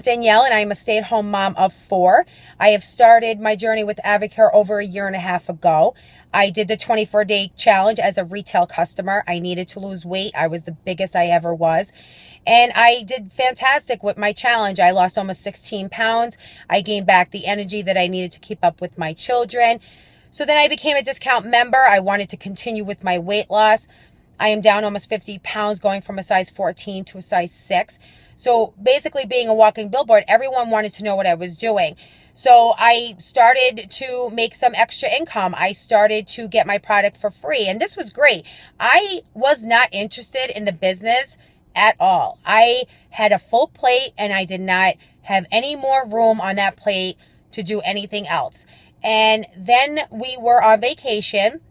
Danielle, and I am a stay-at-home mom of 4. I have started my journey with Avocare over a year and a half ago. I did the 24-day challenge as a retail customer. I needed to lose weight. I was the biggest I ever was. And I did fantastic with my challenge. I lost almost 16 pounds. I gained back the energy that I needed to keep up with my children. So then I became a discount member. I wanted to continue with my weight loss. I am down almost 50 pounds, going from a size 14 to a size 6. So basically being a walking billboard, everyone wanted to know what I was doing. So I started to make some extra income. I started to get my product for free. And this was great. I was not interested in the business at all. I had a full plate and I did not have any more room on that plate to do anything else. And then we were on vacation,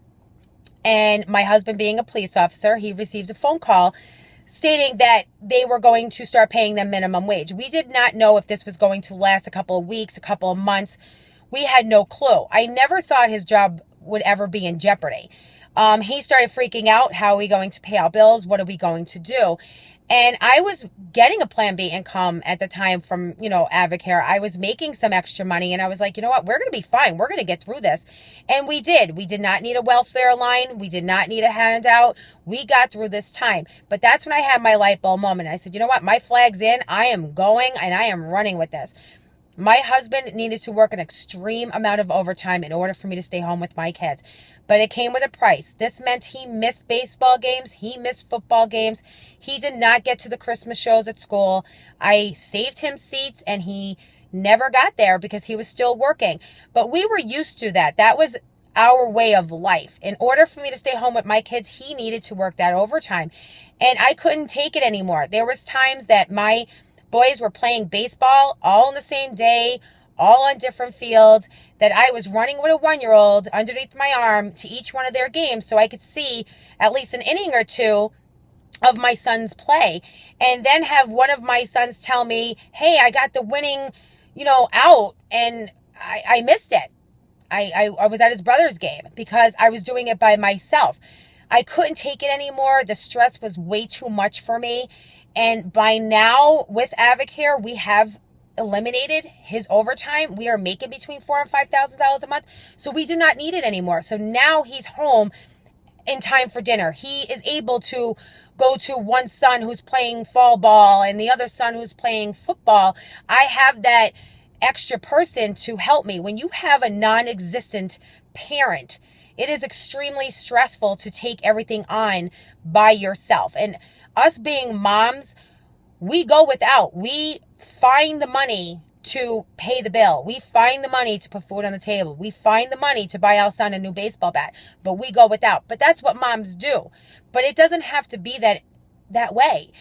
and my husband, being a police officer, he received a phone call stating that they were going to start paying them minimum wage. We did not know if this was going to last a couple of weeks, a couple of months. We had no clue. I never thought his job would ever be in jeopardy. He started freaking out. How are we going to pay our bills? What are we going to do? And I was getting a Plan B income at the time from, Avocare. I was making some extra money, and I was like, you know what? We're going to be fine. We're going to get through this. And we did. We did not need a welfare line. We did not need a handout. We got through this time. But that's when I had my light bulb moment. I said, you know what? My flag's in. I am going and I am running with this. My husband needed to work an extreme amount of overtime in order for me to stay home with my kids. But it came with a price. This meant he missed baseball games. He missed football games. He did not get to the Christmas shows at school. I saved him seats and he never got there because he was still working. But we were used to that. That was our way of life. In order for me to stay home with my kids, he needed to work that overtime. And I couldn't take it anymore. There was times that my boys were playing baseball all on the same day, all on different fields, that I was running with a 1-year-old underneath my arm to each one of their games so I could see at least an inning or two of my son's play. And then have one of my sons tell me, hey, I got the winning, out, and I missed it. I was at his brother's game because I was doing it by myself. I couldn't take it anymore. The stress was way too much for me. And by now, with Avocare, we have eliminated his overtime. We are making between $4,000 and $5,000 a month. So we do not need it anymore. So now he's home in time for dinner. He is able to go to one son who's playing fall ball and the other son who's playing football. I have that extra person to help me. When you have a non-existent parent, it is extremely stressful to take everything on by yourself. And us being moms, we go without. We find the money to pay the bill. We find the money to put food on the table. We find the money to buy our son a new baseball bat, but we go without. But that's what moms do. But it doesn't have to be that way.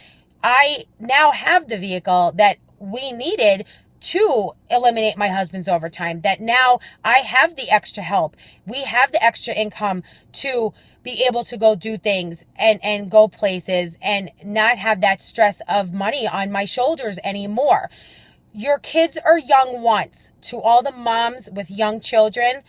I now have the vehicle that we needed to eliminate my husband's overtime, that now I have the extra help. We have the extra income to be able to go do things and go places and not have that stress of money on my shoulders anymore. Your kids are young once. To all the moms with young children,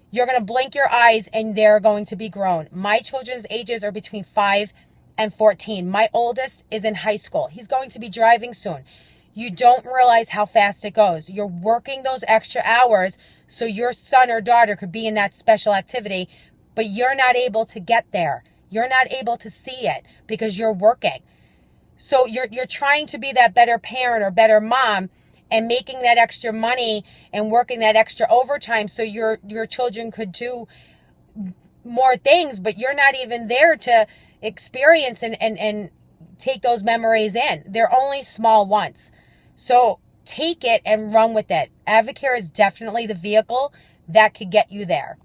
you're going to blink your eyes and they're going to be grown. My children's ages are between 5 and 14. My oldest is in high school. He's going to be driving soon. You don't realize how fast it goes. You're working those extra hours so your son or daughter could be in that special activity, but you're not able to get there. You're not able to see it because you're working. So you're trying to be that better parent or better mom and making that extra money and working that extra overtime so your children could do more things, but you're not even there to experience and take those memories in. They're only small ones. So take it and run with it. Avocare is definitely the vehicle that could get you there.